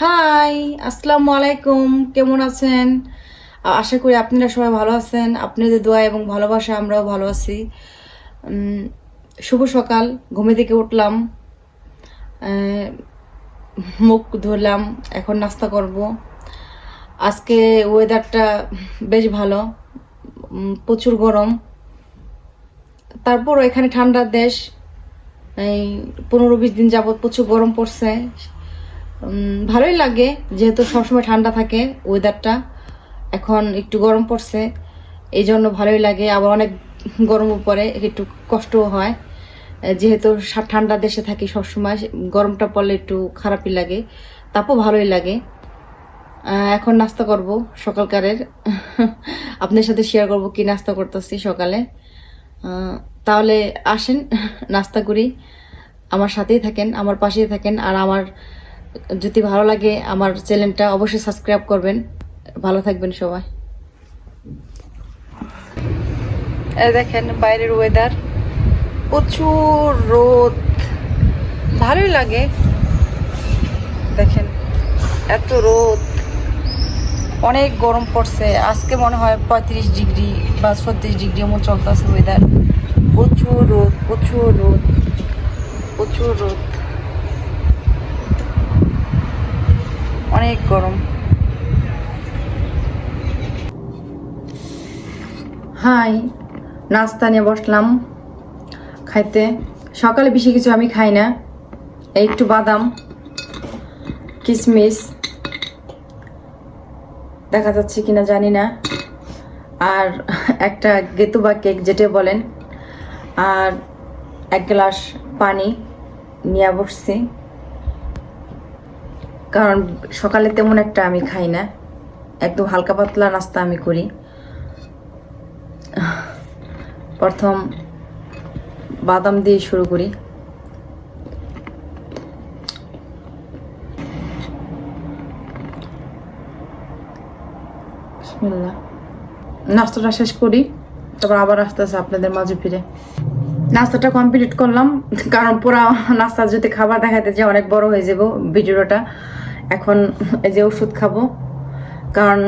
High, আসসালামু আলাইকুম। কেমন আছেন? আশা করি আপনারা সবাই ভালো আছেন। আপনাদের দোয়া এবং ভালোবাসা আমরাও ভালো আছি। উম, শুভ সকাল, ঘুমে থেকে উঠলাম, আহ, মুখ ধুলাম, এখন নাস্তা করব। আজকে ওয়েদারটা বেশ ভালো, প্রচুর গরম। তারপর এখানে ঠান্ডার দেশ, এই 15-20 দিন যাবত প্রচুর গরম পড়ছে। ভালোই লাগে যেহেতু সবসময় ঠান্ডা থাকে ওয়েদারটা। এখন একটু গরম পড়ছে, এই জন্য ভালোই লাগে। আবার অনেক গরম পড়ে, একটু কষ্টও হয় যেহেতু ঠান্ডা দেশে থাকি সবসময়। গরমটা পড়লে একটু খারাপই লাগে, তারপর ভালোই লাগে। এখন নাস্তা করব সকালকারের। আপনার সাথে শেয়ার করব কি নাস্তা করতেছি সকালে। তাহলে আসেন নাস্তা করি, আমার সাথেই থাকেন, আমার পাশেই থাকেন। আর আমার যদি ভালো লাগে আমার চ্যানেলটা অবশ্যই সাবস্ক্রাইব করবেন। ভালো থাকবেন সবাই। এই দেখেন বাইরের ওয়েদার, প্রচুর রোদ, ভালোই লাগে। দেখেন এত রোদ, অনেক গরম পড়ছে। আজকে মনে হয় 35 ডিগ্রি বা 36 ডিগ্রি এমন চলতেছে ওয়েদার। প্রচুর রোদ, প্রচুর রোদ, প্রচুর রোদ, অনেক গরম। হাই, নাস্তা নিয়ে বসলাম খাইতে। সকালে বেশি কিছু আমি খাই না, এই একটু বাদাম, কিশমিশ, দেখা যাচ্ছে কিনা জানি না, আর একটা গেতু বা কেক যেটা বলেন, আর 1 গ্লাস পানি নিয়ে বসছি। কারণ সকালে তেমন একটা আমি খাই না, একদম হালকা পাতলা নাস্তা আমি করি। প্রথম বাদাম দিয়ে শুরু করি। বিসমিল্লাহ। নাস্তাটা শেষ করি, তারপর আবার আস্তে আস্তে আপনাদের মাঝে ফিরে। নাস্তাটা কমপ্লিট করলাম, কারণ পুরা নাস্তা যদি খাবার দেখাতে যে অনেক বড় হয়ে যাব ভিডিওটা। এখন এই যে ওষুধ খাবো, কারণ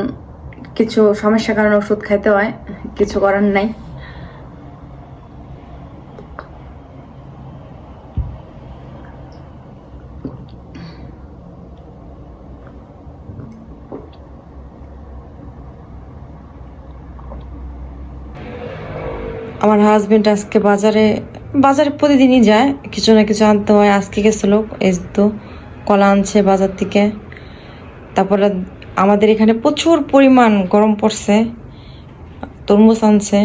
কিছু সমস্যার কারণে ওষুধ খাইতে হয়, কিছু করার নাই। আমার হাজবেন্ড আজকে বাজারে বাজারে প্রতিদিনই যায়, কিছু না কিছু আনতে হয়। আজকে গেছিল, এই তো কলা আনছে বাজার থেকে। তারপরে আমাদের এখানে প্রচুর পরিমাণ গরম পড়ছে, তরমুজ আনছে,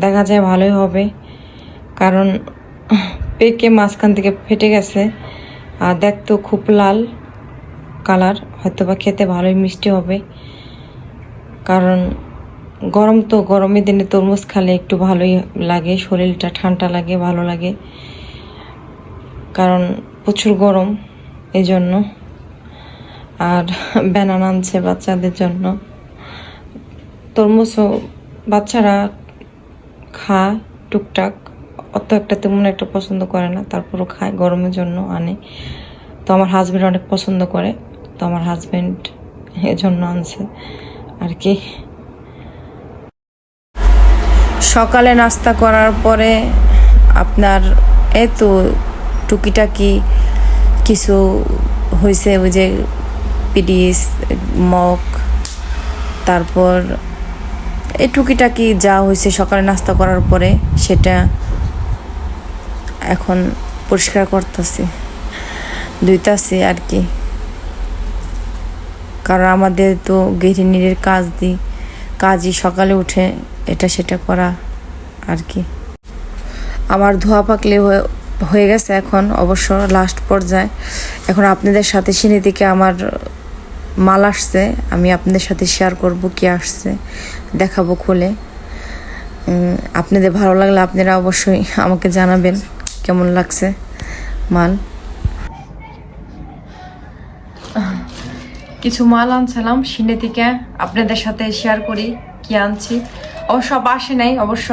দেখা যায় ভালোই হবে। কারণ পেকে মাঝখান থেকে ফেটে গেছে, আর দেখতেও খুব লাল কালার, হয়তো বা খেতে ভালোই মিষ্টি হবে। কারণ গরম তো, গরমের দিনে তরমুজ খেলে একটু ভালোই লাগে, শরীরটা ঠান্ডা লাগে, ভালো লাগে। কারণ প্রচুর গরম, এই জন্য। আর ব্যানানা আনছে বাচ্চাদের জন্য। তরমুজও বাচ্চারা খায় টুকটাক, অত একটা তেমন একটা পছন্দ করে না, তারপরও খায়, গরমের জন্য আনে। তো আমার হাজব্যান্ড অনেক পছন্দ করে, তো আমার হাজব্যান্ড এজন্য আনছে আর কি। সকালে নাস্তা করার পরে আপনার এই তো টুকিটাকি কিছু হয়েছে, ওই যে পিডিস, মগ, তারপর এই টুকিটাকি যা হয়েছে সকালে নাস্তা করার পরে, সেটা এখন পরিষ্কার করতেছি, ধুইতাছি আর কি। কারণ আমাদের তো গৃহিণীর কাজই সকালে উঠে এটা সেটা করা আর কি। আমার ধোয়া পাকলে হয়ে গেছে, এখন অবশ্য লাস্ট পর্যায়ে। এখন আপনাদের সাথে সিনি থেকে আমার মাল আসছে, আমি আপনাদের সাথে শেয়ার করব কি আসছে, দেখাবো খুলে। আপনাদের ভালো লাগলে আপনারা অবশ্যই আমাকে জানাবেন কেমন লাগছে মাল। কিছু মাল আনছিলাম সিনে থেকে, আপনাদের সাথে শেয়ার করি কি আনছি। অবশ্য সব আসে নাই, অবশ্য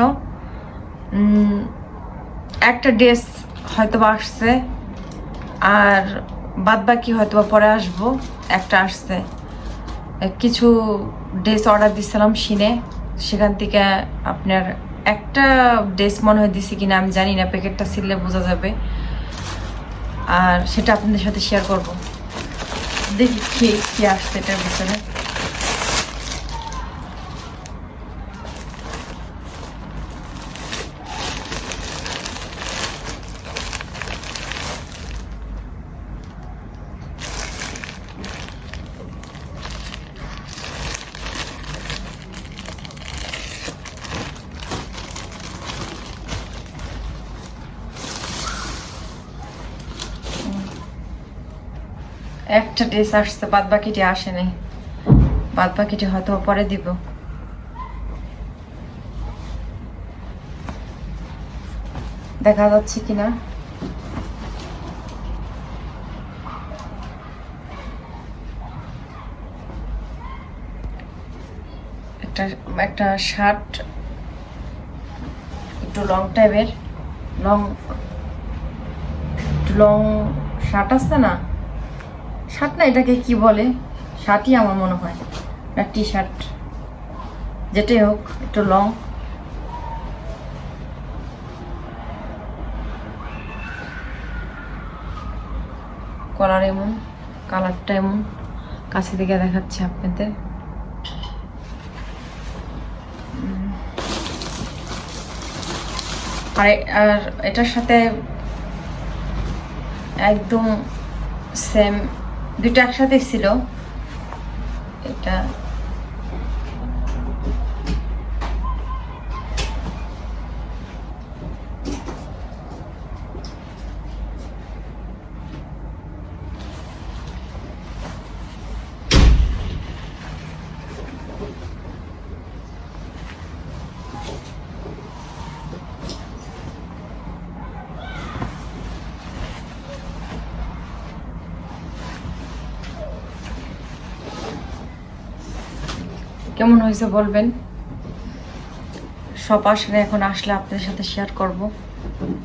একটা ড্রেস হয়তো আসছে, আর বাদ বাকি হয়তো পরে আসবো। একটা আসছে, কিছু ড্রেস অর্ডার দিছিলাম শিনে, সেখান থেকে আপনার একটা ড্রেস মনে হয় দিছি কিনা আমি জানি না, প্যাকেটটা ছিললে বোঝা যাবে, আর সেটা আপনাদের সাথে শেয়ার করব। দেখি কি আসছে এটার ভিতরে। একটা ড্রেস আসছে, বাদ বাকিটি আসে নাই, বাদ বাকিটি হয়তো পরে দিব। দেখা যাচ্ছে কিনা। একটা শার্ট, একটু লং টাইপের, লং শার্ট আছে না, শার্ট না এটাকে কি বলে, শার্টই আমার মনে হয়, না টি শার্ট, যেটাই হোক একটু লং। কলার এমন, কালারটা এমন, কাছে থেকে দেখাচ্ছি আপনাদের। আর এটার সাথে একদম সেম, দুইটা একসাথে ছিল। এটা কেমন হয়েছে বলবেন। সব আসলে এখন আসলে আপনাদের সাথে শেয়ার করব।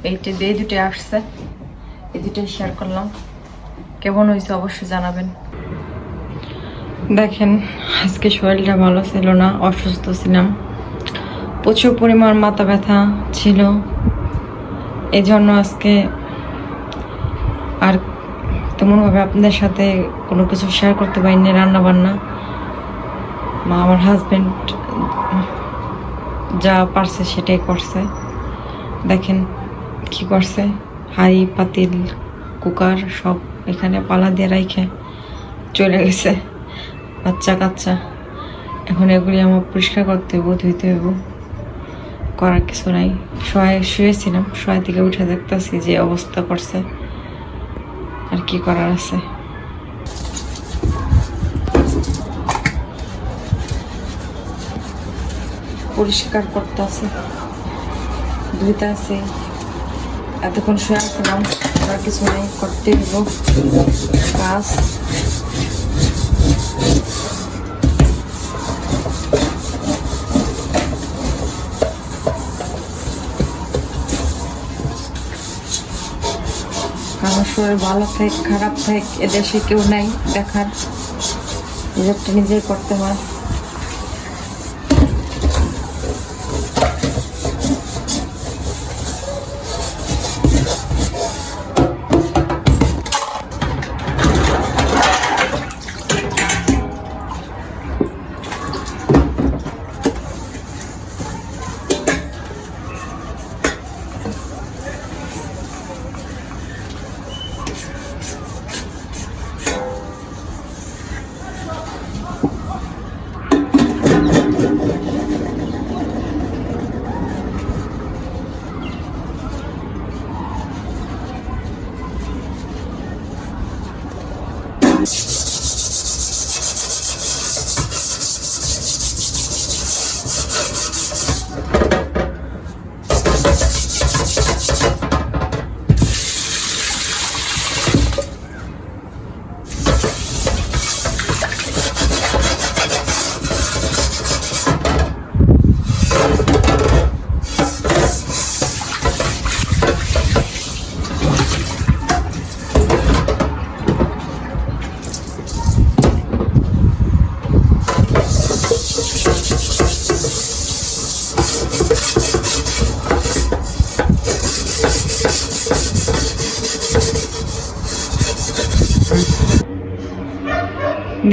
এই দুটোই আসছে, এই দুটোই শেয়ার করলাম। কেমন হয়েছে অবশ্যই জানাবেন। দেখেন আজকে শরীরটা ভালো ছিল না, অসুস্থ ছিলাম, প্রচুর পরিমাণ মাথা ব্যথা ছিল, এই জন্য আজকে আর তেমনভাবে আপনাদের সাথে কোনো কিছু শেয়ার করতে পারিনি। রান্না বান্না আমার হাজবেন্ড যা পারছে সেটাই করছে। দেখেন কি করছে, হাঁড়ি পাতিল কুকার সব এখানে পালা দিয়ে রাইখে চলে গেছে, বাচ্চা কাচ্চা। এখন এগুলি আমার পরিষ্কার করতে হইব, ধুইতে হইব, করার কিছু নাই। শুয়েছিলাম, শোয়া থেকে উঠে দেখতেছি যে অবস্থা করছে, আর কি করার আছে। পরিষ্কার করতে আছে, ধুইতে আছে। এতক্ষণ শুয়ে আসলাম, আর কিছু নেই, করতে হইব কাজ। আমার শরীর ভালো থাক খারাপ থাক এদেশে কেউ নাই দেখার, নিজেরটা নিজেই করতে হয়।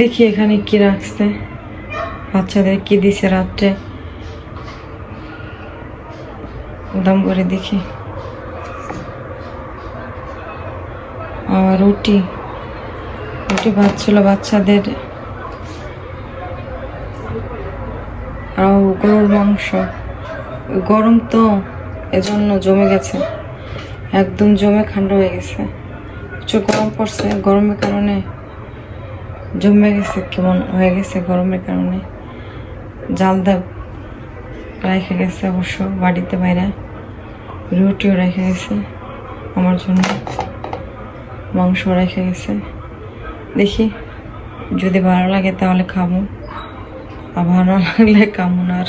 দেখি এখানে কি রাখছে, বাচ্চাদের কি দিছে রাত্রে, দাম করে দেখি। রুটি রুটি ভাত ছিল বাচ্চাদের, আর গরুর মাংস। গরম তো এজন্য জমে গেছে, একদম জমে ঠান্ডা হয়ে গেছে। প্রচুর গরম পড়ছে, গরমের কারণে জমে গেছে, কেমন হয়ে গেছে গরমের কারণে। জাল দা রেখে গেছে অবশ্য বাড়িতে বাইরে, রুটিও রেখে গেছে আমার জন্য, মাংস রেখে গেছে। দেখি যদি ভালো লাগে তাহলে খাবো, আর ভালো না লাগলে খাবো না। আর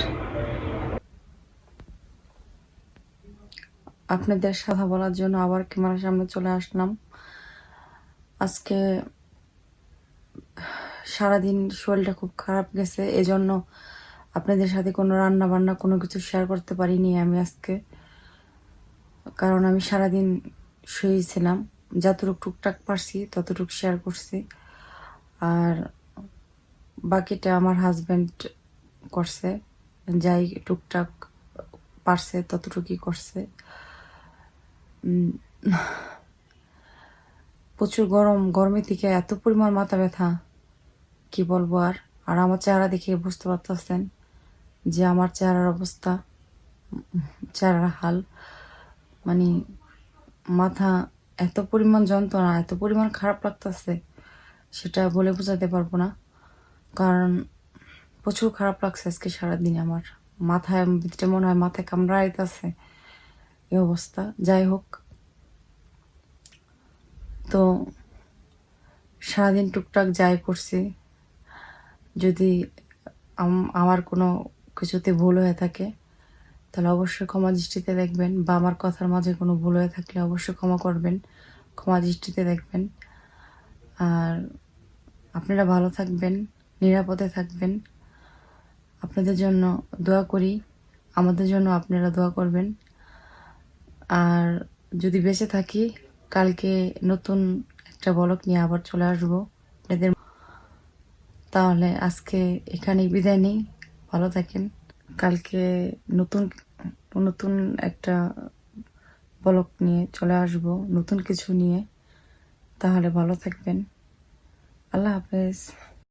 আপনাদের সাথে বলার জন্য আবার ক্যামেরার সামনে চলে আসলাম। আজকে সারাদিন শরীরটা খুব খারাপ গেছে, এজন্য আপনাদের সাথে কোনো রান্না বান্না কোনো কিছু শেয়ার করতে পারিনি আমি আজকে। কারণ আমি সারাদিন শুয়েছিলাম, যতটুকু টুকটাক পারছি ততটুকু শেয়ার করছি, আর বাকিটা আমার হাজব্যান্ড করছে, যাই টুকটাক পারছে ততটুকুই করছে। প্রচুর গরম, গরমের থেকে এত পরিমাণ মাথা ব্যথা কি বলবো। আর আর আমার চেহারা দেখে বুঝতে পারতেছেন যে আমার চেহারার অবস্থা, চেহারার হাল, মানে মাথা এত পরিমাণ যন্ত্রণা, এত পরিমাণ খারাপ লাগতেছে সেটা বলে বোঝাতে পারবো না। কারণ প্রচুর খারাপ লাগছে আজকে সারাদিন, আমার মাথায় ভিতরে মনে হয় মাথায় কামড়াইতেছে এই অবস্থা। যাই হোক, তো সারাদিন টুকটাক যাই করছি, যদি আমার কোনো কিছুতে ভুল হয়ে থাকে তাহলে অবশ্যই ক্ষমা দৃষ্টিতে দেখবেন, বা আমার কথার মাঝে কোনো ভুল হয়ে থাকলে অবশ্যই ক্ষমা করবেন, ক্ষমা দৃষ্টিতে দেখবেন। আর আপনারা ভালো থাকবেন, নিরাপদে থাকবেন, আপনাদের জন্য দোয়া করি, আমাদের জন্য আপনারা দোয়া করবেন। আর যদি বেঁচে থাকি কালকে নতুন একটা ব্লগ নিয়ে আবার চলে আসবো আপনাদের। তাহলে আজকে এখানেই বিদায় নিই, ভালো থাকেন। কালকে নতুন নতুন একটা ব্লগ নিয়ে চলে আসবো, নতুন কিছু নিয়ে। তাহলে ভালো থাকবেন, আল্লাহ হাফেজ।